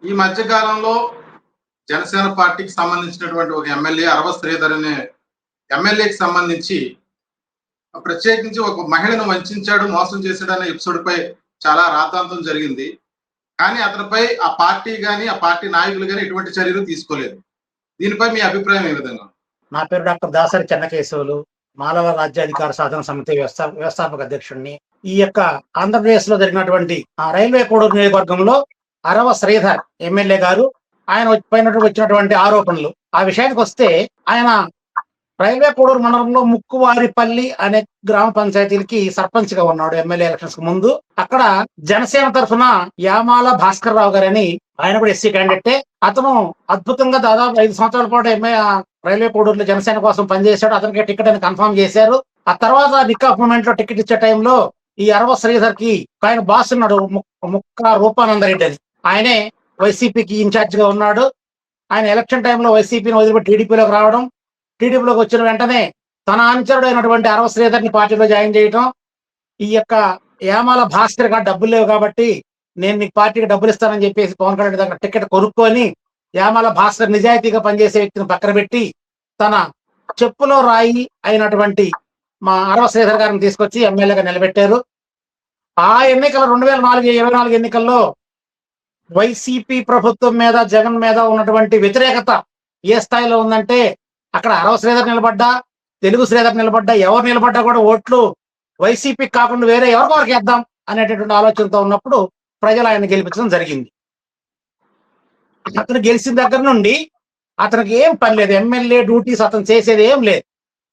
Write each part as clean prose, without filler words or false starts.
ఈ మధ్య కాలంలో జనసేన పార్టీకి సంబంధించినటువంటి ఒక ఎమ్మెల్యే అరవ శ్రీధర్ అనే ఎమ్మెల్యేకి సంబంధించి ప్రత్యేకించి ఒక మహిళను వంచాడు, మోసం చేశాడు అనే ఎపిసోడ్ పై చాలా రాద్ధాంతం జరిగింది. కానీ అతనిపై ఆ పార్టీ గాని, ఆ పార్టీ నాయకులు గాని ఎటువంటి చర్యలు తీసుకోలేదు. దీనిపై మీ అభిప్రాయం ఏ విధంగా? నా పేరు డాక్టర్ దాసరి చెన్నకేశవులు. మాలవ రాజ్యాధికార సాధన సమితి వ్యవస్థాపక అధ్యక్షుడిని. ఈ యొక్క ఆంధ్రప్రదేశ్ లో జరిగినటువంటి రైల్వే కోడూరు నియోజకవర్గంలో అరవ శ్రీధర్ ఎమ్మెల్యే గారు ఆయన వచ్చినటువంటి ఆరోపణలు ఆ విషయానికి వస్తే, ఆయన రైల్వే కోడూరు మండలంలో ముక్కువారిపల్లి అనే గ్రామ పంచాయతీలకి సర్పంచ్ గా ఉన్నాడు ఎమ్మెల్యే ఎలక్షన్స్ కు ముందు. అక్కడ జనసేన తరఫున యామాల భాస్కర్ రావు గారని, ఆయన కూడా ఎస్సీ క్యాండిడేటే. అతను అద్భుతంగా దాదాపు 5 సంవత్సరాల పాటు రైల్వే కోడూరులో జనసేన కోసం పనిచేశాడు. అతనికి టికెట్ అని కన్ఫర్మ్ చేశారు. ఆ తర్వాత రిక్ మూమెంట్ లో టికెట్ ఇచ్చే టైంలో ఈ అరవ శ్రీధర్ కి ఆయన బాస్ ఉన్నాడు, ముక్క రూపానందరెడ్డి అని. ఆయనే వైసీపీకి ఇన్ఛార్జ్ గా ఉన్నాడు. ఆయన ఎలక్షన్ టైంలో వైసీపీని వదిలిపెట్టి టీడీపీలోకి రావడం, టీడీపీలోకి వచ్చిన వెంటనే తన అనుచరుడు అయినటువంటి అరవ శ్రీధర్ ని పార్టీలో జాయిన్ చేయటం. ఈ యొక్క యామాల భాస్కర్ గారు డబ్బులు లేవు కాబట్టి నేను నీకు పార్టీకి డబ్బులు ఇస్తానని చెప్పేసి పవన్ కళ్యాణ్ దగ్గర టికెట్ కొనుక్కొని యామాల భాస్కర్ నిజాయితీగా పనిచేసే వ్యక్తిని పక్కన పెట్టి తన చెప్పులో రాయి అయినటువంటి మా అరవ శ్రీధర్ గారిని తీసుకొచ్చి ఎమ్మెల్యేగా నిలబెట్టారు. ఆ ఎన్నికల 2024 ఎన్నికల్లో వైసీపీ ప్రభుత్వం మీద, జగన్ మీద ఉన్నటువంటి వ్యతిరేకత ఏ స్థాయిలో ఉందంటే, అక్కడ అరవ శ్రీధర్ నిలబడ్డా, తెలుగు శ్రీధర్ నిలబడ్డా, ఎవరు నిలబడ్డా కూడా ఓట్లు వైసీపీకి కాకుండా వేరే ఎవరికి వేద్దాం అనేటటువంటి ఆలోచనతో ఉన్నప్పుడు ప్రజలు ఆయన గెలిపించడం జరిగింది. అతను గెలిచిన దగ్గర నుండి అతనికి ఏం పని లేదు, ఎమ్మెల్యే డ్యూటీస్ అతను చేసేది ఏం లేదు.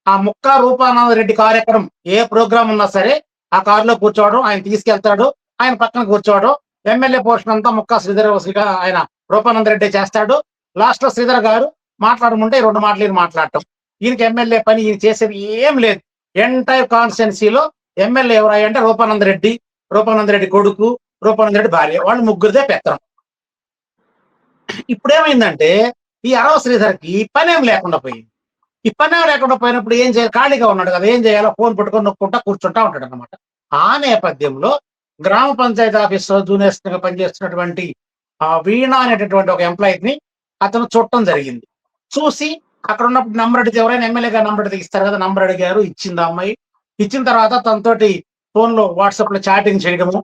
ఆ ముక్కా రూపానందరెడ్డి కారు ఎక్కడం, ఏ ప్రోగ్రామ్ ఉన్నా సరే ఆ కారులో కూర్చోవడం, ఆయన తీసుకెళ్తాడు, ఆయన పక్కన కూర్చోవడం. ఎమ్మెల్యే పోర్షన్ అంతా ముక్కా శ్రీధర్ ఆయన రూపానందరెడ్డి చేస్తాడు. లాస్ట్ లో శ్రీధర్ గారు మాట్లాడమంటే 2 మాటలు మాట్లాడటం. ఈయనకి ఎమ్మెల్యే పని ఈయన చేసేది ఏం లేదు. ఎంటైర్ కాన్స్టిట్యున్సీలో ఎమ్మెల్యే ఎవరయ్య అంటే రూపానందరెడ్డి కొడుకు, రూపానందరెడ్డి భార్య, వాళ్ళు ముగ్గురిదే పెత్తనం. ఇప్పుడేమైందంటే ఈ అరవ శ్రీధర్కి పనేం లేకుండా పోయింది. ఈ పనేం లేకుండా పోయినప్పుడు ఏం చేయాలి, ఖాళీగా ఉన్నాడు కదా, ఏం చేయాలో ఫోన్ పట్టుకొని నొక్కుంటా కూర్చుంటా ఉంటాడు అనమాట. ఆ నేపథ్యంలో గ్రామ పంచాయతీ ఆఫీస్ లో జూనియర్స్ గా పనిచేస్తున్నటువంటి వీణ అనేటటువంటి ఒక ఎంప్లాయీని అతను చూడటం జరిగింది. చూసి అక్కడ ఉన్నప్పుడు నంబర్ అడిగితే, ఎవరైనా ఎమ్మెల్యే గారు నంబర్ అడిగి ఇస్తారు కదా, నంబర్ అడిగారు, ఇచ్చింది అమ్మాయి. ఇచ్చిన తర్వాత తనతోటి ఫోన్ లో వాట్సాప్ లో చాటింగ్ చేయడము,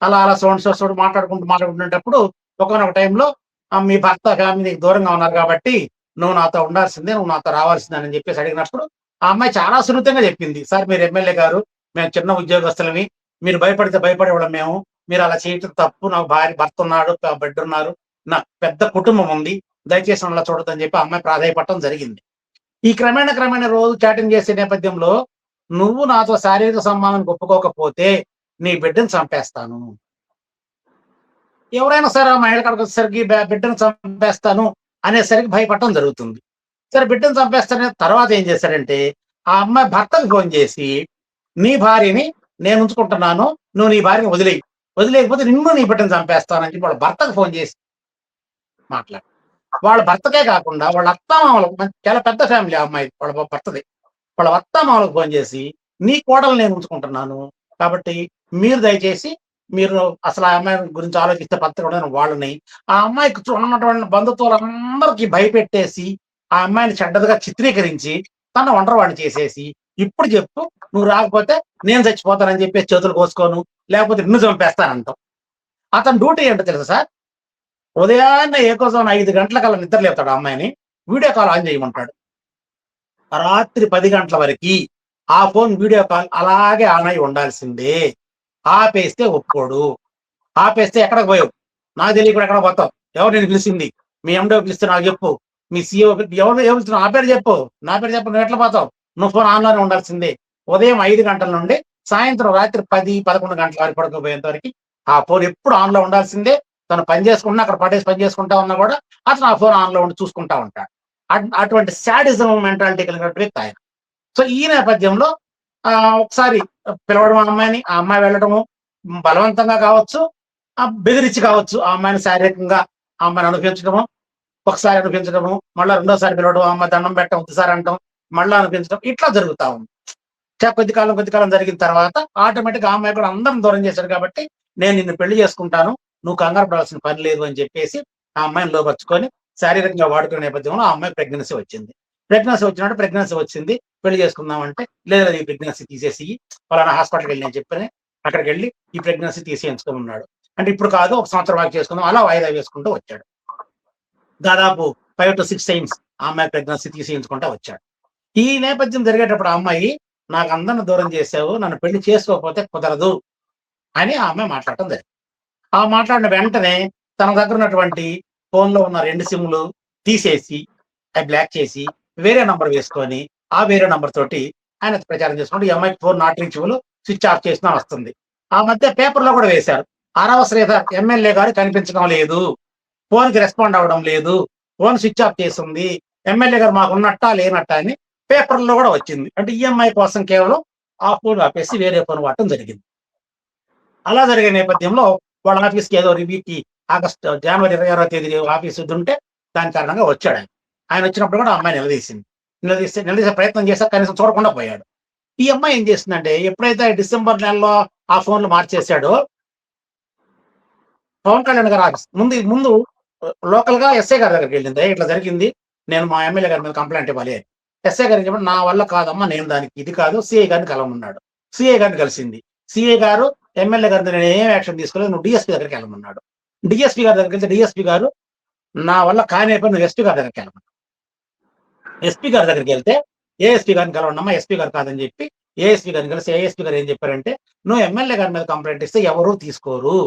అలా సోడ్ మాట్లాడుకుంటున్నప్పుడు ఒకనొక టైంలో మీ భర్త ఫ్యామిలీ నీకు దూరంగా ఉన్నారు కాబట్టి నువ్వు నాతో ఉండాల్సిందే, నువ్వు నాతో రావాల్సిందే అని చెప్పేసి అడిగినప్పుడు ఆ అమ్మాయి చాలా సున్నితంగా చెప్పింది, సార్ మీరు ఎమ్మెల్యే గారు, మేము చిన్న ఉద్యోగస్తులమి, మీరు భయపడితే భయపడేవాళ్ళం మేము, మీరు అలా చేయటం తప్పు, నాకు భర్త ఉన్నాడు, బిడ్డ ఉన్నారు, నాకు పెద్ద కుటుంబం ఉంది, దయచేసి అలా చూడొద్దని చెప్పి అమ్మాయి ప్రాధాయపడటం జరిగింది. ఈ క్రమేణా రోజు చాటింగ్ చేసే నేపథ్యంలో, నువ్వు నాతో శారీరక సంబంధం ఒప్పుకోకపోతే నీ బిడ్డను చంపేస్తాను, ఎవరైనా సరే ఆ మహిళ కడకు వచ్చేసరికి బిడ్డను చంపేస్తాను అనేసరికి భయపడటం జరుగుతుంది. సరే బిడ్డను చంపేస్తానే తర్వాత ఏం చేశారంటే, ఆ అమ్మాయి భర్తకు ఫోన్ చేసి, నీ భార్యని నేను ఉంచుకుంటున్నాను, నువ్వు నీ భార్యని వదిలేయకపోతే నిన్ను నీ బిడ్డను చంపేస్తానని చెప్పి వాళ్ళ భర్తకు ఫోన్ చేసి మాట్లాడు. వాళ్ళ భర్తకే కాకుండా వాళ్ళ అత్తామామలకు, చాలా పెద్ద ఫ్యామిలీ ఆ అమ్మాయి, వాళ్ళ భర్తది, వాళ్ళ అత్తామామలకు ఫోన్ చేసి, నీ కోడలు నేను ఉంచుకుంటున్నాను కాబట్టి మీరు దయచేసి మీరు అసలు ఆ అమ్మాయి గురించి ఆలోచిస్తే పత్తకూడదని వాళ్ళని, ఆ అమ్మాయికి ఉన్నటువంటి బంధుత్వాలందరికీ భయపెట్టేసి ఆ అమ్మాయిని చెడ్డదిగా చిత్రీకరించి తన ఒంటరివాడిని చేసేసి, ఇప్పుడు చెప్పు నువ్వు రాకపోతే నేను చచ్చిపోతానని చెప్పేసి చేతులు కోసుకోను, లేకపోతే నిన్ను చంపేస్తానంటాం. అతను డ్యూటీ ఏంటో తెలుసా సార్, ఉదయాన్నే ఏకోసం 5 గంటలకల్లా నిద్ర లేపుతాడు, అమ్మాయిని వీడియో కాల్ ఆన్ చేయమంటాడు. రాత్రి 10 గంటల వరకు ఆ ఫోన్ వీడియో కాల్ అలాగే ఆన్ అయి ఉండాల్సిందే. ఆపేస్తే ఒప్పుకోడు. ఆపేస్తే ఎక్కడికి పోయావు, నాకు తెలియకుండా ఎక్కడ పోతావు, ఎవరు నేను పిలిచింది, మీ ఎండో పిలిస్తే నాకు చెప్పు, మీ సీఓ ఎవరు పిలుస్తున్నావు, ఆ పేరు చెప్పు, నా పేరు చెప్పు, నువ్వు ఎట్లా పోతావు, నువ్వు ఫోన్ ఆన్లోనే ఉండాల్సిందే. ఉదయం 5 గంటల నుండి సాయంత్రం రాత్రి 10-11 గంటల వరకు పడుకోపోయేంత వరకు ఆ ఫోన్ ఎప్పుడు ఆన్లో ఉండాల్సిందే. తను పని చేసుకుంటున్నా, అక్కడ పడేసి పని చేసుకుంటా ఉన్నా కూడా అతను ఆ ఫోన్ ఆన్లో ఉండి చూసుకుంటా ఉంటాడు. అటువంటి శాడిజం మెంటాలిటీ కలిగినటువంటి వ్యక్తి ఆయన. సో ఈ నేపథ్యంలో ఒకసారి పిలవడం అమ్మాయిని, ఆ అమ్మాయి వెళ్ళడము, బలవంతంగా కావచ్చు, బెదిరించి కావచ్చు, ఆ అమ్మాయిని శారీరకంగా ఆ అమ్మాయిని అనిపించడము, ఒకసారి అనిపించడము, మళ్ళీ రెండోసారి పిలవడం, అమ్మాయి దండం పెట్టడం, ఒకసారి అంటాం, మళ్ళీ అనిపించడం, ఇట్లా జరుగుతా ఉంది. కొద్ది కాలం జరిగిన తర్వాత ఆటోమేటిక్ ఆ అమ్మాయి కూడా అందరం దూరం చేశాడు కాబట్టి నేను నిన్ను పెళ్లి చేసుకుంటాను, నువ్వు కంగారు పడాల్సిన పని లేదు అని చెప్పేసి ఆ అమ్మాయిని లోపరుచుకొని శారీరకంగా వాడుకునే నేపథ్యంలో ఆ అమ్మాయి ప్రెగ్నెన్సీ వచ్చింది. ప్రెగ్నెన్సీ వచ్చింది, పెళ్లి చేసుకుందామంటే, లేదు లేదు ఈ ప్రెగ్నెన్సీ తీసేసి పలానా హాస్పిటల్‌కి వెళ్ళి అని చెప్పని అక్కడికెళ్ళి ఈ ప్రెగ్నెన్సీ తీసేయించుకోమన్నాడు. అంటే ఇప్పుడు కాదు, ఒక సంవత్సరం వరకు చేసుకుందాం, అలా వాయిదా వేసుకుంటూ వచ్చాడు. దాదాపు 5-6 టైమ్స్ ఆ అమ్మాయి ప్రెగ్నెన్సీ తీసేయించుకుంటా వచ్చాడు. ఈ నేపథ్యం జరిగేటప్పుడు ఆ అమ్మాయి, నాకు అందరిని దూరం చేసావు, నన్ను పెళ్లి చేసుకోకపోతే కుదరదు అని ఆ అమ్మాయి మాట్లాడటం జరిగింది. ఆ మాట్లాడిన వెంటనే తన దగ్గర ఉన్నటువంటి ఫోన్‌లో ఉన్న 2 సిమ్‌లు తీసేసి, అవి బ్లాక్ చేసి, వేరే నంబర్ వేసుకొని, ఆ వేరే నంబర్ తోటి ఆయన ప్రచారం చేసుకుంటూ, ఈ అమ్మాయికి phone not reachable, switch off చేసినా వస్తుంది. ఆ మధ్య పేపర్‌లో కూడా వేశారు. అరవ శ్రీధర్ ఎమ్మెల్యే గారు కనిపించడం లేదు, ఫోన్‌కి రెస్పాండ్ అవ్వడం లేదు, ఫోన్ స్విచ్ ఆఫ్ చేసుంది, ఎమ్మెల్యే గారు మాకున్నట్టా లేనట్టా అని పేపర్‌లో కూడా వచ్చింది. అంటే ఈ అమ్మాయి కోసం కేవలం ఆ ఫోన్ ఆపేసి వేరే ఫోన్ వాడటం జరిగింది. అలా జరిగే నేపథ్యంలో వాళ్ళ ఆఫీస్‌కి ఏదో రివ్యూకి జనవరి 26వ తేదీ ఆఫీస్ ఉంటే దాని కారణంగా వచ్చాడాయన. ఆయనొచ్చినప్పుడు కూడా ఆ అమ్మాయి నిలదీసింది. నిలదీసే ప్రయత్నం చేశా, కనీసం చూడకుండా పోయాడు. ఈ అమ్మాయి ఏం చేసిందంటే, ఎప్పుడైతే డిసెంబర్ నెలలో ఆ ఫోన్‌లు మార్చేసాడో, పవన్ కళ్యాణ్ గారి ఆఫీస్ ముందు లోకల్‌గా ఎస్ఐ గారి దగ్గరికెళ్ళింది. ఇట్లా జరిగింది, నేను మా ఎమ్మెల్యే గారి మీద కంప్లెయింట్ ఇవ్వాలి అని. ఎస్ఐ గారు ఏం చెప్పారు, నా వల్ల కాదమ్మా, నేను దానికి ఇది కాదు, సీఐ గారిని కలవమన్నాడు. సీఐ గారిని కలిసింది. సీఐ గారు, ఎమ్మెల్యే గారి మీద నేనేం యాక్షన్ తీసుకోలేదు, నువ్వు డీఎస్పీ దగ్గరికి వెళ్ళమన్నాడు. డీఎస్పీ గారి దగ్గరికెళ్తే డీఎస్పీ గారు, నా వల్ల కాని పని నువ్వు ఎస్పీ గారి దగ్గరికి వెళ్ళమన్నాడు. ఎస్పీ గారి దగ్గరికెళ్తే, ఏఎస్పీ గారిని కలవండమ్మా, ఎస్పీ గారు కాదని చెప్పి ఏఎస్పీ గారిని కలిసి, ఏఎస్పీ గారు ఏం చెప్పారంటే, నువ్వు ఎమ్మెల్యే గారి మీద కంప్లెయింట్ ఇస్తే ఎవరు తీసుకోరు,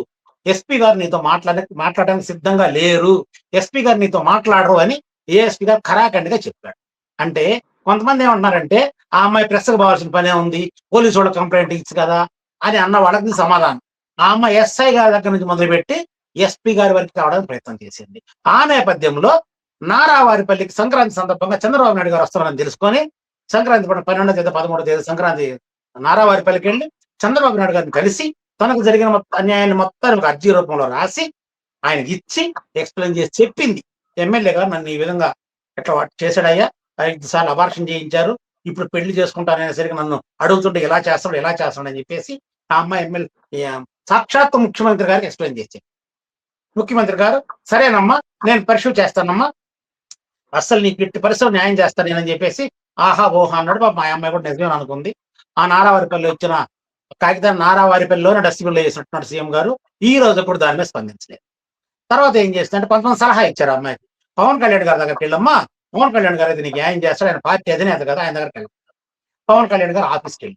ఎస్పీ గారు నీతో మాట్లాడడానికి సిద్ధంగా లేరు, ఎస్పీ గారు నీతో మాట్లాడరు అని ఏఎస్పీ గారు ఖరాఖండిగా చెప్పాడు. అంటే కొంతమంది ఏమంటున్నారంటే, ఆ అమ్మాయి ప్రెస్‌కి పోవాల్సిన పనే ఉంది, పోలీసు వాళ్ళకి కంప్లెయింట్ ఇచ్చు కదా అని అన్న వాళ్ళకి సమాధానం. ఆ అమ్మాయి ఎస్ఐ గారి దగ్గర నుంచి మొదలుపెట్టి ఎస్పీ గారి వరకు రావడానికి ప్రయత్నం చేసింది. ఆ నేపథ్యంలో నారావారిపల్లికి సంక్రాంతి సందర్భంగా చంద్రబాబు నాయుడు గారు వస్తున్నారని తెలుసుకొని, సంక్రాంతి పండుగ 12వ తేదీ, 13వ తేదీ సంక్రాంతి నారావారిపల్లికి వెళ్ళి చంద్రబాబు నాయుడు గారిని కలిసి, తనకు జరిగిన అన్యాయాన్ని మొత్తాన్ని ఒక అర్జీ రూపంలో రాసి ఆయనకి ఇచ్చి ఎక్స్‌ప్లెయిన్ చేసి చెప్పింది, ఎమ్మెల్యే గారు నన్ను ఈ విధంగా ఇట్లా చేశాడయ్యా, 5 సార్లు అబార్షన్ చేయించారు, ఇప్పుడు పెళ్లి చేసుకుంటాననేసరికి నన్ను అడుగుతుంటే ఇలా చేస్తాడు అని చెప్పేసి ఆ అమ్మాయి సాక్షాత్తు ముఖ్యమంత్రి గారికి ఎక్స్‌ప్లెయిన్ చేసింది. ముఖ్యమంత్రి గారు, సరేనమ్మా నేను పర్స్యూ చేస్తానమ్మా, అస్సలు నీకు ఇట్టి పరిస్థితుల్లో న్యాయం చేస్తాను నేనని చెప్పేసి ఆహా ఓహా అన్నాడు. పాపం మా అమ్మాయి కూడా నిజమే అనుకుంది. ఆ నారావారిపల్లి వచ్చిన కాగితాన్ని నారావారిపల్లిలోనే డస్ట్‌బిన్‌లో వేసినట్టున్నాడు సీఎం గారు. ఈ రోజు కూడా దాని మీద స్పందించలేదు. తర్వాత ఏం చేసిందంటే, కొంతమంది సలహా ఇచ్చారు ఆ అమ్మాయికి. పవన్ కళ్యాణ్ గారి దగ్గరికి వెళ్ళమ్మా, పవన్ కళ్యాణ్ గారు అయితే నీకు న్యాయం చేస్తాడు, ఆయన పార్టీ అధినేత కదా, ఆయన దగ్గరికి వెళ్ళి పవన్ కళ్యాణ్ గారు ఆఫీస్‌కి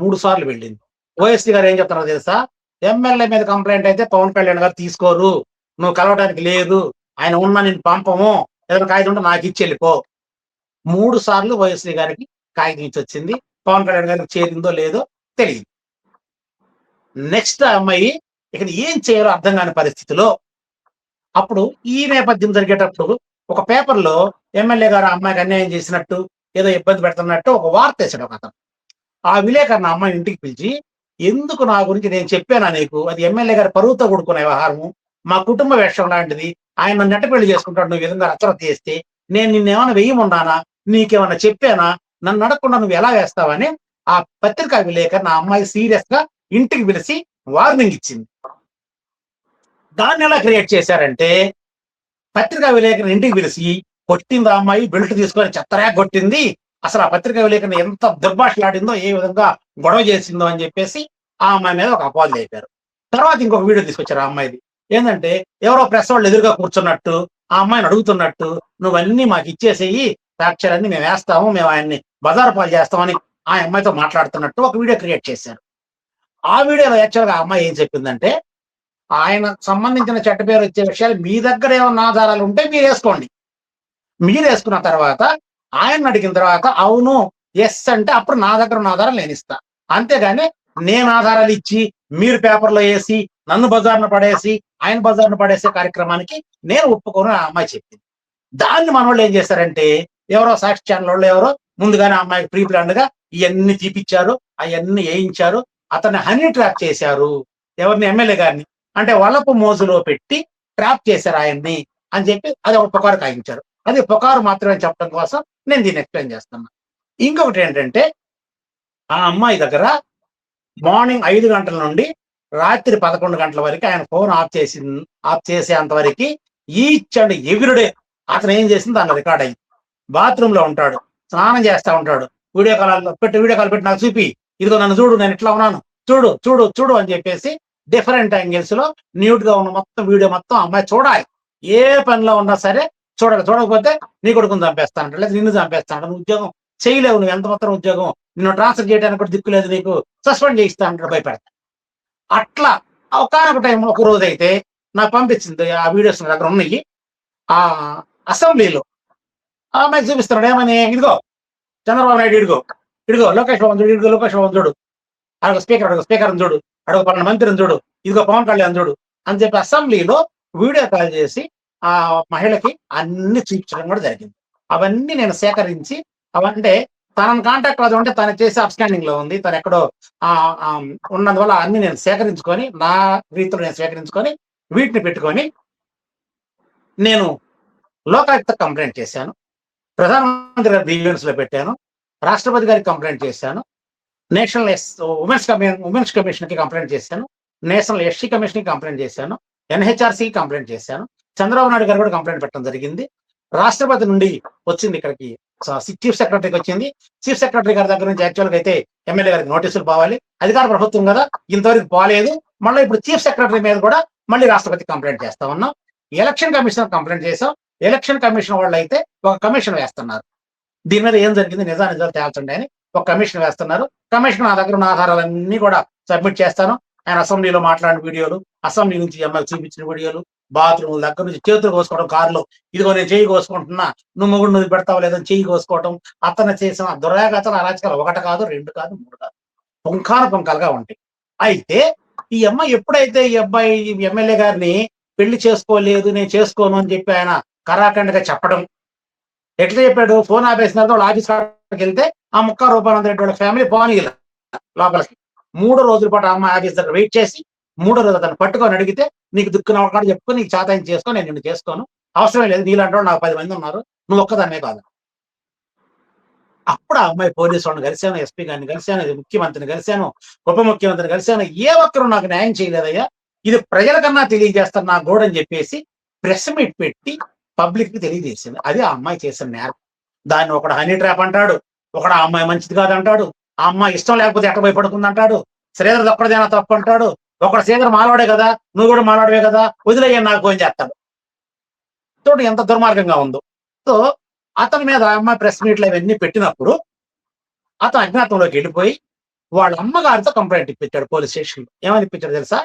3 సార్లు వెళ్ళింది. ఓఎస్సీ గారు ఏం చెప్తున్నారో తెలుసా, ఎమ్మెల్యే మీద కంప్లైంట్ అయితే పవన్ కళ్యాణ్ గారు తీసుకోరు, నువ్వు కలవడానికి లేదు, ఆయన ఉన్నా నిన్ను పంపము, ఏదైనా కాగితం ఉంటే నాకు ఇచ్చి వెళ్ళిపో. 3 సార్లు ఓఎస్సీ గారికి కాగితం ఇచ్చి వచ్చింది. పవన్ కళ్యాణ్ గారికి చేరిందో లేదో తెలియదు. నెక్స్ట్ ఆ అమ్మాయి ఇక్కడ ఏం చేయాలో అర్థం కాని పరిస్థితిలో, అప్పుడు ఈ నేపథ్యం జరిగేటప్పుడు ఒక పేపర్‌లో ఎమ్మెల్యే గారు ఆ అమ్మాయికి అన్యాయం చేసినట్టు, ఏదో ఇబ్బంది పెడుతున్నట్టు ఒక వార్త వేసాడు ఒకతను. ఆ విలేకరుని ఆ అమ్మాయిని ఇంటికి పిలిచి, ఎందుకు నా గురించి నేను చెప్పానా నీకు, అది ఎమ్మెల్యే గారి పరువుతో కూడుకున్న వ్యవహారము, మా కుటుంబ విషయం లాంటిది, ఆయన నన్ను నెట్ట పెళ్లి చేసుకుంటాడు, నువ్వు ఈ విధంగా రచ్చరచ్చ చేస్తే నేను నిన్నేమన్నా వేయముండానా, నీకేమన్నా చెప్పానా, నన్ను అడగకుండా నువ్వు ఎలా వేస్తావని ఆ పత్రికా విలేకరిని ఆ అమ్మాయి సీరియస్‌గా ఇంటికి పిలిచి వార్నింగ్ ఇచ్చింది. దాన్ని ఎలా క్రియేట్ చేశారంటే, పత్రికా విలేకరిని ఇంటికి పిలిచి కొట్టింది ఆ అమ్మాయి, బెల్ట్ తీసుకొని చెత్తరేగ కొట్టింది, అసలు ఆ పత్రికా విలేకరిని ఎంత దుర్భాషలాడిందో, ఏ విధంగా గొడవ చేసిందో అని చెప్పేసి ఆ అమ్మాయి మీద ఒక అపవాదు లేపారు. తర్వాత ఇంకొక వీడియో తీసుకొచ్చారు ఆ అమ్మాయిది. ఏందంటే, ఎవరో ప్రెస్ వాళ్ళు ఎదురుగా కూర్చున్నట్టు, ఆ అమ్మాయిని అడుగుతున్నట్టు, నువ్వన్నీ మాకు ఇచ్చేసేయి, సాక్ష్యాలన్నీ మేము వేస్తాము, మేము ఆయన్ని బజారు పాలు చేస్తామని ఆ అమ్మాయితో మాట్లాడుతున్నట్టు ఒక వీడియో క్రియేట్ చేశారు. ఆ వీడియోలో యాక్చువల్‌గా ఆ అమ్మాయి ఏం చెప్పిందంటే, ఆయనకు సంబంధించిన చెడ్డ పేరు వచ్చే విషయాలు మీ దగ్గర ఏమన్నా ఆధారాలు ఉంటే మీరేసుకోండి. మీరేసుకున్న తర్వాత ఆయన్ని అడిగిన తర్వాత అవును, యెస్ అంటే అప్పుడు నా దగ్గర ఉన్న ఆధారాలు నేనిస్తా. అంతేగాని నేను ఆధారాలు ఇచ్చి, మీరు పేపర్‌లో ఏసి, నన్ను బజారున పడేసి, ఆయన బజారున పడేసే కార్యక్రమానికి నేను ఒప్పుకోను ఆ అమ్మాయి చెప్పింది. దాన్ని మనోళ్ళు ఏం చేశారంటే, ఎవరో సాక్షి ఛానలోళ్ళు ఎవరో ముందుగానే ఆ అమ్మాయికి ప్రీ ప్లాన్డ్‌గా ఇయన్నీ తీపిచ్చారు, అయన్నీ ఏయించారు, అతన్ని హనీ ట్రాప్ చేశారు. ఎవరిని? ఎమ్మెల్యే గారిని. అంటే వలపు మోజులో పెట్టి ట్రాప్ చేశారు ఆయన్ని అని చెప్పి అది ఒక పుకారు కాయించారు. అది పుకారు మాత్రమే చెప్పడం కోసం నేను దీన్ని ఎక్స్‌ప్లెయిన్ చేస్తున్నా. ఇంకొకటి ఏంటంటే, ఆ అమ్మాయి దగ్గర మార్నింగ్ 5 గంటల నుండి రాత్రి 11 గంటల వరకు ఆయన ఫోన్ ఆఫ్ చేసేంత వరకి ఈచ్ అండ్ ఎవ్రీడే అతను ఏం చేసింది దానిలో రికార్డ్ అయ్యింది. బాత్రూమ్ లో ఉంటాడు, స్నానం చేస్తా ఉంటాడు, వీడియో కాల్ పెట్టి నాకు చూపి, ఇదిగో నన్ను చూడు, నేను ఇట్లా ఉన్నాను, చూడు చూడు చూడు అని చెప్పేసి డిఫరెంట్ యాంగిల్స్ లో న్యూట్ గా ఉన్న మొత్తం వీడియో మొత్తం అమ్మాయి చూడాలి. ఏ పనిలో ఉన్నా సరే చూడాలి. చూడకపోతే నీ కొడుకుని చంపేస్తానంట, లేదా నిన్ను చంపేస్తానంట, నువ్వు ఉద్యోగం చేయలేవు, నువ్వు ఎంత మాత్రం ఉద్యోగం, నిన్ను ట్రాన్స్ఫర్ చేయడానికి కూడా దిక్కు లేదు, నీకు సస్పెండ్ చేయిస్తానంటాడు, భయపెడతా. అట్లా ఒకనొక టైం ఒక రోజు అయితే నాకు పంపించింది ఆ వీడియోస్ నా దగ్గర ఉన్నాయి. ఆ అసెంబ్లీలో ఆ అమ్మాయికి చూపిస్తున్నాడు, ఏమని, ఇదిగో చంద్రబాబు నాయుడు, ఇదిగో లోకేష్ బాబు చూడు, ఇదిగో లోకేష్ బాబు చూడు, అడుగు స్పీకర్ చూడు, అడుగు పలానా మంత్రిని చూడు, ఇదిగో పవన్ కళ్యాణ్ చూడు అని చెప్పి అసెంబ్లీలో వీడియో కాల్ చేసి ఆ మహిళకి అన్ని చూపించడం కూడా జరిగింది. అవన్నీ నేను సేకరించి, అవంటే తనని కాంటాక్ట్ అది ఉంటే తను చేసి అప్స్టాండింగ్ లో ఉంది, తను ఎక్కడో ఉన్నందువల్ల అన్ని నేను సేకరించుకొని, నా రీతిలో నేను సేకరించుకొని వీటిని పెట్టుకొని నేను లోకాయుక్త కంప్లైంట్ చేశాను, ప్రధానమంత్రి గారి గ్రీవెన్స్ లో పెట్టాను, రాష్ట్రపతి గారికి కంప్లైంట్ చేశాను, నేషనల్ ఉమెన్స్ కమిషన్ కి కంప్లైంట్ చేశాను, నేషనల్ ఎస్సీ కమిషన్ కి కంప్లైంట్ చేశాను, ఎన్హెచ్ఆర్సీకి కంప్లైంట్ చేశాను, చంద్రబాబు నాయుడు గారు కూడా కంప్లైంట్ పెట్టడం జరిగింది. రాష్ట్రపతి నుండి వచ్చింది, ఇక్కడికి చీఫ్ సెక్రటరీకి వచ్చింది. చీఫ్ సెక్రటరీ గారి దగ్గర నుంచి యాక్చువల్గా అయితే ఎమ్మెల్యే గారికి నోటీసులు పోవాలి, అధికార ప్రభుత్వం కదా ఇంతవరకు పోలేదు. మళ్ళీ ఇప్పుడు చీఫ్ సెక్రటరీ మీద కూడా మళ్ళీ రాష్ట్రపతి కంప్లైంట్ చేస్తా ఉన్నాం. ఎలక్షన్ కమిషన్ కంప్లైంట్ చేసాం. ఎలక్షన్ కమిషన్ వాళ్ళు అయితే ఒక కమిషన్ వేస్తున్నారు, దీని మీద ఏం జరిగింది నిజాలు తేల్చండి అని ఒక కమిషన్ వేస్తున్నారు. కమిషన్ నా దగ్గర ఉన్న ఆధారాలన్నీ కూడా సబ్మిట్ చేస్తాను. ఆయన అసెంబ్లీలో మాట్లాడిన వీడియోలు, అసెంబ్లీ నుంచి ఎమ్మెల్యే చూపించిన వీడియోలు, బాత్రూమ్ దగ్గర నుంచి చేతులు కోసుకోవడం, కారులో ఇదిగో నేను చెయ్యి కోసుకుంటున్నా, నువ్వు మొగుడు నువ్వు పెడతావు లేదని చెయ్యి కోసుకోవటం, అతను చేసిన దురాఘాతాలు, అరాచకాలు 1 కాదు 2 కాదు 3 కాదు, పుంఖాలుగా ఉంటాయి. అయితే ఈ అమ్మాయి ఎప్పుడైతే ఈ అబ్బాయి ఎమ్మెల్యే గారిని పెళ్లి చేసుకోలేదు, నేను చేసుకోను అని చెప్పి ఆయన కరాఖండగా చెప్పడం, ఎట్లా చెప్పాడు, ఫోన్ ఆపేసిన తర్వాత వాళ్ళ ఆఫీస్ కాడికి వెళ్తే ఆ ముక్క రూపాయలు వాళ్ళ ఫ్యామిలీ పోనీల లోపలికి 3 రోజుల పాటు అమ్మాయి ఆఫీస్ దగ్గర వెయిట్ చేసి 3వ రోజు అతను పట్టుకొని అడిగితే, నీకు దిక్కున ఒకటి చెప్పుకొని నీకు చేతాయం చేసుకో, నేను నిన్ను చేసుకోను, అవసరమే లేదు, నీలాంటి వాళ్ళు నాకు 10 మంది ఉన్నారు, నువ్వు ఒక్కదాన్నే కాదు. అప్పుడు ఆ అమ్మాయి పోలీసు వాళ్ళని కలిశాను, ఎస్పీ గారిని కలిశాను, ముఖ్యమంత్రిని కలిశాను, ఉప ముఖ్యమంత్రిని కలిశాను, ఏ ఒక్కరు నాకు న్యాయం చేయలేదయ్యా, ఇది ప్రజల కన్నా తెలియజేస్తాను నా గోడని చెప్పేసి ప్రెస్ మీట్ పెట్టి పబ్లిక్ కి తెలియజేసింది. అది ఆ అమ్మాయి చేసిన నేరం. దాన్ని ఒకడు హనీ ట్రాప్ అంటాడు, ఒకడు ఆ అమ్మాయి మంచిది కాదంటాడు, ఆ అమ్మాయి ఇష్టం లేకపోతే ఎట్ట భయపడుతుంది అంటాడు, శ్రీధర్ ఒక్కడదేనా తప్పు అంటాడు, ఒకడు శ్రీధర్ మాలవాడే కదా, నువ్వు కూడా మాలవాడే కదా, వదిలేయని నాకు ఫోన్ చేస్తాడు. చూడు ఎంత దుర్మార్గంగా ఉందో. సో అతని మీద అమ్మాయి ప్రెస్ మీట్లు అవన్నీ పెట్టినప్పుడు అతను అజ్ఞాతంలోకి వెళ్ళిపోయి వాళ్ళ అమ్మగారితో కంప్లైంట్ ఇప్పించాడు పోలీస్ స్టేషన్లో. ఏమని ఇప్పించాడు తెలుసా,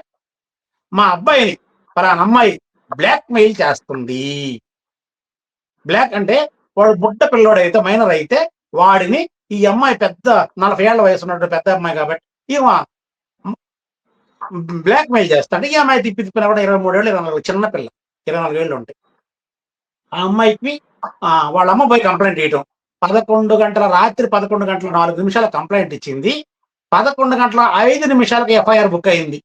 మా అబ్బాయిని పలానా అమ్మాయి బ్లాక్ మెయిల్ చేస్తుంది. బ్లాక్ అంటే వాడు బుడ్డ పిల్లోడు అయితే, మైనర్ అయితే వాడిని ఈ అమ్మాయి పెద్ద 40 ఏళ్ల వయసు ఉన్నట్టు పెద్ద అమ్మాయి కాబట్టి ఈమె బ్లాక్ మెయిల్ చేస్తాంటే ఈ అమ్మాయి తిప్పిన కూడా 23 ఏళ్ళు 24 చిన్న పిల్ల 24 ఏళ్ళు ఉంటాయి. ఆ అమ్మాయికి వాళ్ళ అమ్మ పోయి కంప్లైంట్ చేయటం, 11 గంటల రాత్రి 11 గంటల 4 నిమిషాల కంప్లైంట్ ఇచ్చింది, 11 గంటల 5 నిమిషాలకు ఎఫ్ఐఆర్ బుక్ అయింది.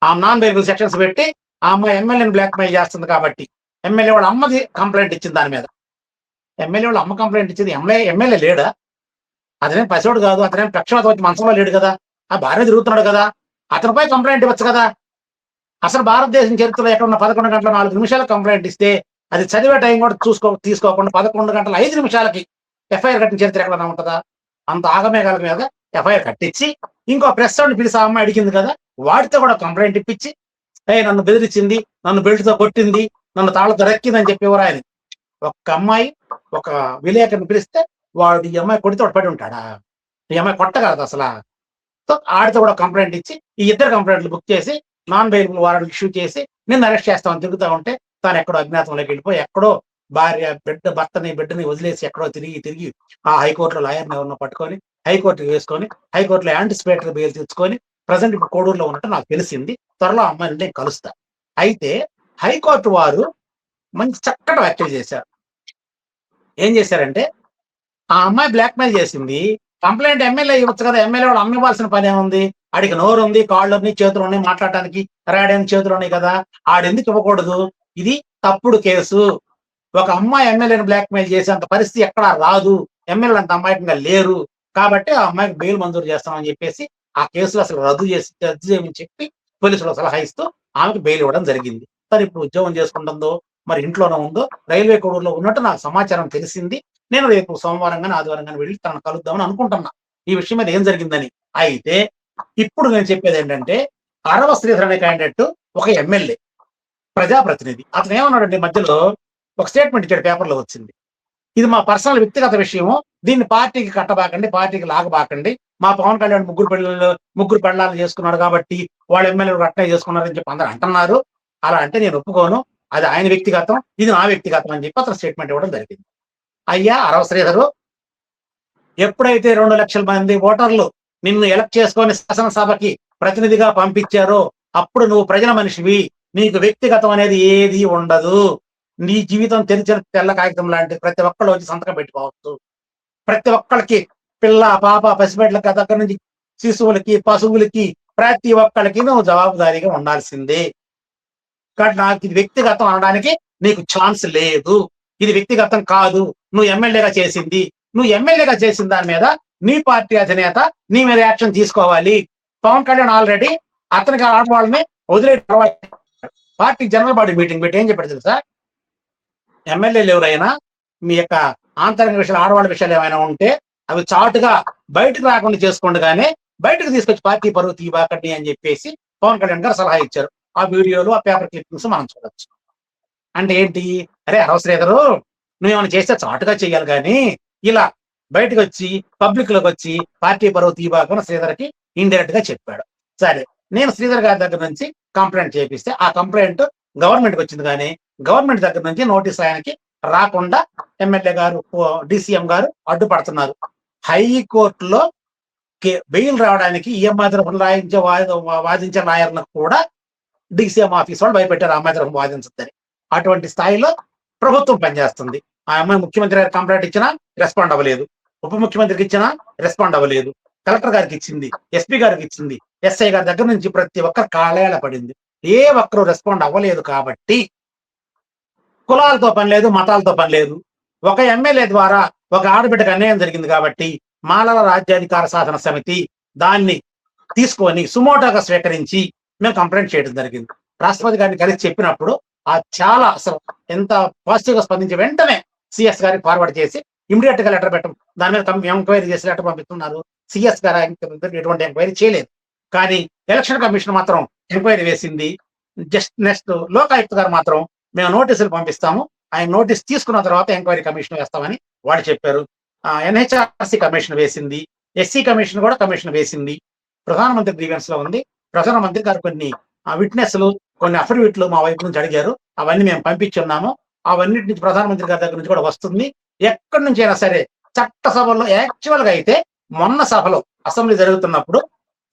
ఆ నాన్ బెయిలబుల్ సెక్షన్స్ పెట్టి ఆ అమ్మాయి ఎమ్మెల్యేని బ్లాక్ మెయిల్ చేస్తుంది కాబట్టి ఎమ్మెల్యే వాళ్ళ అమ్మది కంప్లైంట్ ఇచ్చింది. దాని మీద ఎమ్మెల్యే వాళ్ళ అమ్మ కంప్లైంట్ ఇచ్చింది. ఎమ్మెల్యే లేడా, అతనేం పసివాడు కాదు, అతనేం పక్షవాత వచ్చి మంచంలో లేడు కదా, ఆ భార్య తిరుగుతున్నాడు కదా, అతనిపై కంప్లైంట్ ఇవ్వచ్చు కదా. అసలు భారతదేశం చరిత్రలో ఎక్కడ ఉన్న 11 గంటల 4 నిమిషాలకు కంప్లైంట్ ఇస్తే అది చదివే టైం కూడా తీసుకోకుండా 11 గంటల 5 నిమిషాలకి ఎఫ్ఐఆర్ కట్టిన చరిత్ర ఎక్కడన్నా ఉంటుందా? అంత ఆగమేఘాల మీద ఎఫ్ఐఆర్ కట్టించి ఇంకో ప్రెస్ వాడిని పిలిచి ఆ అమ్మాయి అడిగింది కదా, వాడితో కూడా కంప్లైంట్ ఇప్పించి నన్ను బెదిరించింది, నన్ను బెల్ట్తో కొట్టింది, నన్ను తాళ్ళతో రెక్కిందని చెప్పేవారు ఆయన. ఒక్క అమ్మాయి ఒక విలేకరిని పిలిస్తే వాడు ఈ అమ్మాయి కొడితే పడి ఉంటాడా? ఈ అమ్మాయి కొట్టగలదు అసలు. సో ఆడితో కూడా కంప్లైంట్ ఇచ్చి ఈ ఇద్దరు కంప్లైంట్లు బుక్ చేసి నాన్ బెయిలబుల్ వారెంట్ ఇష్యూ చేసి నిన్ను అరెస్ట్ చేస్తామని తిరుగుతూ ఉంటే తాను ఎక్కడో అజ్ఞాతంలోకి వెళ్ళిపోయి ఎక్కడో బిడ్డని వదిలేసి ఎక్కడో తిరిగి ఆ హైకోర్టులో లాయర్ని ఎవరినో పట్టుకొని హైకోర్టుకి వేసుకొని హైకోర్టులో యాంటిసిపేటరీ బెయిల్ తెచ్చుకొని ప్రజెంట్ ఇప్పుడు కోడూరులో ఉన్నట్టు నాకు తెలిసింది. త్వరలో అమ్మాయిని నేను కలుస్తా. అయితే హైకోర్టు వారు మంచి చక్కటి వ్యాఖ్యలు చేశారు. ఏం చేశారంటే, ఆ అమ్మాయి బ్లాక్ మెయిల్ చేసింది, కంప్లైంట్ ఎమ్మెల్యే ఇవ్వచ్చు కదా, ఎమ్మెల్యే వాడు అమ్మివ్వాల్సిన పని ఏముంది, ఆడికి నోరు ఉంది, కాళ్ళు ఉన్నాయి, చేతులు ఉన్నాయి, మాట్లాడటానికి రాయడానికి చేతులు ఉన్నాయి కదా, ఆడెందుకు ఇవ్వకూడదు? ఇది తప్పుడు కేసు. ఒక అమ్మాయి ఎమ్మెల్యేని బ్లాక్ మెయిల్ చేసేంత పరిస్థితి ఎక్కడా రాదు, ఎమ్మెల్యేలు అంత అమాయకంగా లేరు, కాబట్టి ఆ అమ్మాయికి బెయిల్ మంజూరు చేస్తామని చెప్పేసి ఆ కేసులు అసలు రద్దు చేయమని చెప్పి పోలీసులు సలహా ఇస్తూ ఆమెకు బెయిల్ ఇవ్వడం జరిగింది. తను ఇప్పుడు ఉద్యోగం చేసుకుంటుందో మరి ఇంట్లోనే ఉందో రైల్వే కోడూరులో ఉన్నట్టు నాకు సమాచారం తెలిసింది. నేను రేపు సోమవారం గాని ఆదివారం గాని వెళ్ళి తనను కలుద్దామని అనుకుంటున్నా ఈ విషయం మీద ఏం జరిగిందని. అయితే ఇప్పుడు నేను చెప్పేది ఏంటంటే అరవ శ్రీధర్ అనే క్యాండిడేట్ ఒక ఎమ్మెల్యే ప్రజాప్రతినిధి. అతను ఏమన్నాడంటే మధ్యలో ఒక స్టేట్మెంట్ ఇచ్చాడు, పేపర్లో వచ్చింది. ఇది మా పర్సనల్ వ్యక్తిగత విషయము, దీన్ని పార్టీకి కట్టబాకండి, పార్టీకి లాగబాకండి. మా పవన్ కళ్యాణ్ ముగ్గురు పెళ్ళాలను చేసుకున్నాడు కాబట్టి వాళ్ళ ఎమ్మెల్యేలు అట్నే చేసుకున్నారని చెప్పి అందరూ అంటున్నారు. అలా అంటే నేను ఒప్పుకోను, అది ఆయన వ్యక్తిగతం, ఇది నా వ్యక్తిగతం అని చెప్పి అతను స్టేట్మెంట్ ఇవ్వడం జరిగింది. అయ్యా అరవ శ్రీధరు, ఎప్పుడైతే 2 లక్షల మంది ఓటర్లు నిన్ను ఎలక్ట్ చేసుకొని శాసనసభకి ప్రతినిధిగా పంపించారో అప్పుడు నువ్వు ప్రజల మనిషివి, నీకు వ్యక్తిగతం అనేది ఏది ఉండదు. నీ జీవితం తెరిచిన తెల్ల కాగితం లాంటి, ప్రతి ఒక్కళ్ళు వచ్చి సంతకం పెట్టుకోవచ్చు. ప్రతి ఒక్కళ్ళకి, పిల్ల పాప పసిబిడ్డలకి దగ్గర నుంచి శిశువులకి పశువులకి ప్రతి ఒక్కళ్ళకి నువ్వు జవాబుదారీగా ఉండాల్సిందే. కానీ నాకు ఇది వ్యక్తిగతం అనడానికి నీకు ఛాన్స్ లేదు, ఇది వ్యక్తిగతం కాదు. నువ్వు ఎమ్మెల్యేగా చేసిన దాని మీద నీ పార్టీ అధినేత నీ మీద యాక్షన్ తీసుకోవాలి. పవన్ కళ్యాణ్ ఆల్రెడీ అతనికి ఆడవాళ్ళని వదిలే పార్టీ జనరల్ బాడీ మీటింగ్ పెట్టి ఏం చెప్పాడు తెలుసా, ఎమ్మెల్యేలు ఎవరైనా మీ యొక్క ఆంతరంగ విషయాలు, ఆడవాళ్ళ విషయాలు ఏమైనా ఉంటే అవి చాటుగా బయటకు రాకుండా చేసుకోండి, కానీ బయటకు తీసుకొచ్చి పార్టీ పరువు తీయబాకండి అని చెప్పేసి పవన్ కళ్యాణ్ గారు సలహా ఇచ్చారు. ఆ వీడియోలు, ఆ పేపర్ క్లిప్పింగ్స్ మనం చూడొచ్చు. అంటే ఏంటి, అరే అరవ శ్రీధరు, నువ్వేమైనా చేస్తే చాటుగా చెయ్యాలి, కానీ ఇలా బయటకు వచ్చి పబ్లిక్ లోకి వచ్చి పార్టీ పరువు తీయబాకని శ్రీధర్కి ఇండైరెక్ట్ గా చెప్పాడు. సరే, నేను శ్రీధర్ గారి దగ్గర నుంచి కంప్లైంట్ చేపిస్తే ఆ కంప్లైంట్ గవర్నమెంట్కి వచ్చింది, కానీ గవర్నమెంట్ దగ్గర నుంచి నోటీస్ ఆయనకి రాకుండా ఎమ్మెల్యే గారు, డిసిఎం గారు అడ్డుపడుతున్నారు. హైకోర్టులో బెయిల్ రావడానికి ఈఎంఐ తరఫున వాదించే లాయర్లకు కూడా డిసిఎం ఆఫీస్ వాళ్ళు భయపెట్టారు అమ్మాయి తరఫున వాదించద్దని. అటువంటి స్థాయిలో ప్రభుత్వం పనిచేస్తుంది. ఆ అమ్మాయి ముఖ్యమంత్రి గారికి కంప్లైంట్ ఇచ్చినా రెస్పాండ్ అవ్వలేదు, ఉప ముఖ్యమంత్రికి ఇచ్చినా రెస్పాండ్ అవ్వలేదు, కలెక్టర్ గారికి ఇచ్చింది, ఎస్పీ గారికి ఇచ్చింది, ఎస్ఐ గారి దగ్గర నుంచి ప్రతి ఒక్కరు కాళేళ పడింది. ఏ ఒక్కరు రెస్పాండ్ అవ్వలేదు. కాబట్టి కులాలతో పని లేదు, మతాలతో పని లేదు. ఒక ఎమ్మెల్యే ద్వారా ఒక ఆడబిడ్డకు అన్యాయం జరిగింది కాబట్టి మాలల రాజ్యాధికార సాధన సమితి దాన్ని తీసుకొని సుమోటోగా స్వీకరించి మేము కంప్లైంట్ చేయడం జరిగింది. రాష్ట్రపతి గారిని కలిసి చెప్పినప్పుడు ఆ చాలా అసలు ఎంత పాజిటివ్ గా స్పందించి వెంటనే సిఎస్ గారికి ఫార్వర్డ్ చేసి ఇమీడియట్ గా లెటర్ పెట్టడం, దాని మీద ఎంక్వైరీ చేసి లెటర్ పంపిస్తున్నారు. సిఎస్ గారు ఎటువంటి ఎంక్వైరీ చేయలేదు, కానీ ఎలక్షన్ కమిషన్ మాత్రం ఎంక్వైరీ వేసింది. జస్ట్ నెక్స్ట్ లోకాయుక్త గారు మాత్రం మేము నోటీసులు పంపిస్తాము, ఆయన నోటీస్ తీసుకున్న తర్వాత ఎంక్వైరీ కమిషన్ వేస్తామని వాళ్ళు చెప్పారు. ఎన్హెచ్ఆర్సీ కమిషన్ వేసింది, ఎస్సీ కమిషన్ కూడా కమిషన్ వేసింది. ప్రధానమంత్రి గ్రీవెన్స్ లో ఉంది. ప్రధానమంత్రి గారు కొన్ని విట్నెస్లు, కొన్ని అఫిడవిట్లు మా వైపు నుంచి అడిగారు, అవన్నీ మేము పంపించున్నాము. అవన్నిటి నుంచి ప్రధానమంత్రి గారి దగ్గర నుంచి కూడా వస్తుంది. ఎక్కడి నుంచి అయినా సరే చట్టసభలో, యాక్చువల్ గా అయితే మొన్న సభలో అసెంబ్లీ జరుగుతున్నప్పుడు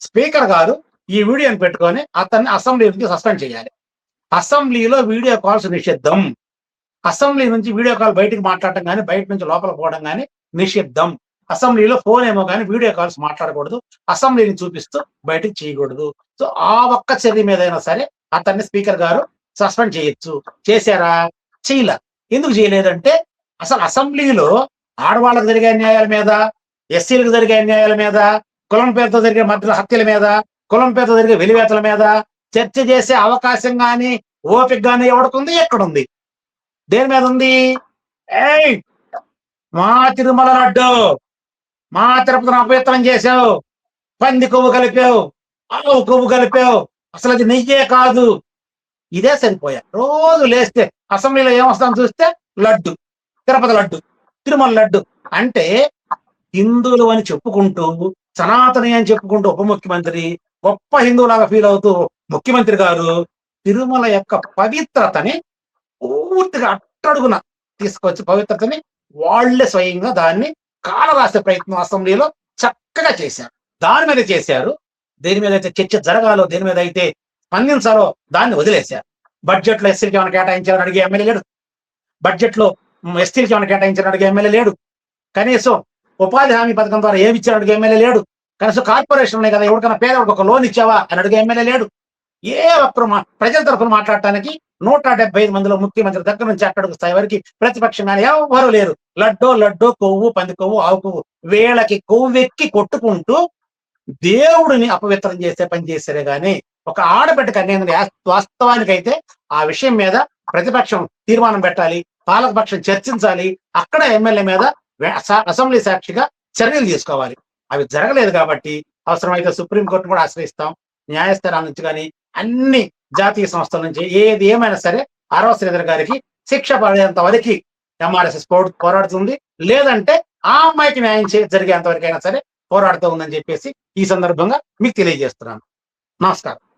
స్పీకర్ గారు ఈ వీడియోని పెట్టుకొని అతన్ని అసెంబ్లీ నుంచి సస్పెండ్ చేయాలి. అసెంబ్లీలో వీడియో కాల్స్ నిషిద్ధం. అసెంబ్లీ నుంచి వీడియో కాల్ బయటకు మాట్లాడటం కానీ, బయట నుంచి లోపల పోవడం కానీ నిషిద్ధం. అసెంబ్లీలో ఫోన్ ఏమో కానీ వీడియో కాల్స్ మాట్లాడకూడదు, అసెంబ్లీని చూపిస్తూ బయటకు చేయకూడదు. సో ఆ ఒక్క చర్య మీద అయినా సరే అతన్ని స్పీకర్ గారు సస్పెండ్ చేయొచ్చు. చేశారా? చేయలే. ఎందుకు చేయలేదంటే అసలు అసెంబ్లీలో ఆడవాళ్ళకు జరిగే అన్యాయాల మీద, ఎస్సీలకు జరిగే అన్యాయాల మీద, కులం పేరుతో జరిగే మధ్య హత్యల మీద, కులం పేరుతో జరిగే వెలివేతల మీద చర్చ చేసే అవకాశం కానీ, ఓపిక కానీ ఎవడుకుంది? ఎక్కడుంది? దేని మీద ఉంది? ఏయ్, మా తిరుమల లడ్డు, మా తిరుపతిని అపవిత్రం చేసావు, పంది కొవ్వు కలిపావు, ఆవు కొవ్వు కలిపావు, అసలు అది నెయ్యే కాదు. ఇదే సరిపోయా. రోజు లేస్తే అసెంబ్లీలో ఏమొస్తాను చూస్తే లడ్డు, తిరుపతి లడ్డు, తిరుమల లడ్డు. అంటే హిందువులు అని చెప్పుకుంటూ, సనాతని అని చెప్పుకుంటూ ఉప ముఖ్యమంత్రి, గొప్ప హిందువులాగా ఫీల్ అవుతూ ముఖ్యమంత్రి గారు తిరుమల యొక్క పవిత్రతని పూర్తిగా అట్టడుగున తీసుకొచ్చి పవిత్రతని వాళ్లే స్వయంగా దాన్ని కాలరాసే ప్రయత్నం అసెంబ్లీలో చక్కగా చేశారు. దాని మీద చేశారు. దేని మీద అయితే చర్చ జరగాలో, దేని మీద అయితే స్పందించాలో దాన్ని వదిలేశారు. బడ్జెట్ లో ఎస్సీలకి ఏమైనా కేటాయించాలని అడిగే ఎమ్మెల్యే లేడు, బడ్జెట్ లో ఎస్టీలకి ఏమైనా కేటాయించాలని అడిగే ఎమ్మెల్యే లేడు, కనీసం ఉపాధి హామీ పథకం ద్వారా ఏమి ఇచ్చారు అడిగే ఎమ్మెల్యే లేడు, కనీసం కార్పొరేషన్ ఉన్నాయి కదా ఎవరికైనా పేదవాడికి ఒక లోన్ ఇచ్చావా అని అడిగే ఎమ్మెల్యే లేడు. ఏ ఒక్కరు ప్రజల తరఫున మాట్లాడటానికి 175 మందిలో ముఖ్యమంత్రి దగ్గర నుంచి అక్కడికి స్థాయి వరకు ప్రతిపక్షంగానే ఎవరు లేరు. లడ్డో కొవ్వు, పంది కొవ్వు, ఆవు కొవ్వు, వీళ్ళకి కొవ్వెక్కి కొట్టుకుంటూ దేవుడిని అపవిత్రం చేసే పని చేశారే గాని ఒక ఆడబిడ్డకు అనేది వాస్తవానికైతే ఆ విషయం మీద ప్రతిపక్షం తీర్మానం పెట్టాలి, పాలకపక్షం చర్చించాలి, అక్కడ ఎమ్మెల్యే మీద అసెంబ్లీ సాక్షిగా చర్యలు తీసుకోవాలి. అవి జరగలేదు కాబట్టి అవసరమైతే సుప్రీంకోర్టు కూడా ఆశ్రయిస్తాం. న్యాయస్థానాల నుంచి కానీ అన్ని జాతీయ సంస్థల నుంచి ఏది ఏమైనా సరే ఆరవ శ్రీధర్ గారికి శిక్ష పడేంత వరకు ఎంఆర్ఎస్ఎస్ పోరాడుతుంది. లేదంటే ఆ అమ్మాయికి న్యాయం జరిగేంత వరకైనా సరే పోరాడుతూ ఉందని చెప్పేసి ఈ సందర్భంగా మీకు తెలియజేస్తున్నాను. నమస్కారం.